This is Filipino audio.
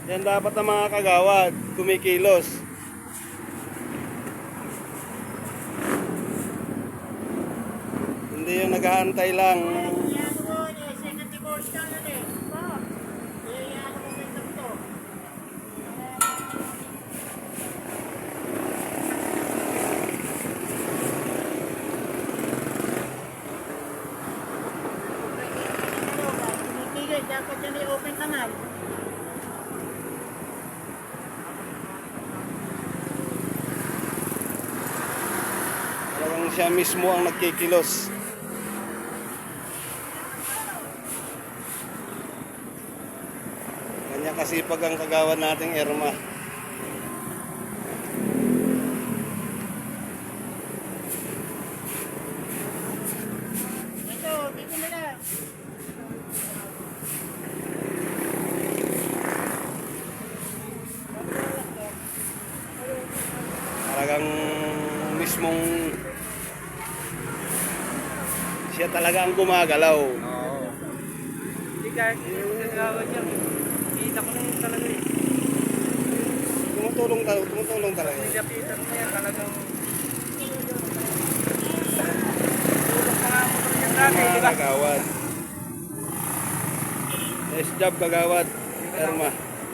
Yan dapat ang mga kagawad, kumikilos. Hindi yung nag-aantay lang. Dapat yan i-open kanal. Talagang siya mismo ang nagkikilos. Kanya kasipag ang kagawad nating Irma. Ito, dito nila. Talagang mismong siya talaga ang gumagalaw. Oo. Hindi kahit yung nagawa niya, kita ko na yun talaga eh. Tumutulong talaga. Nilapitan mo yan talagang tulong mga motor niya dati, di Mga ba? kagawad. Nice job kagawad Irma.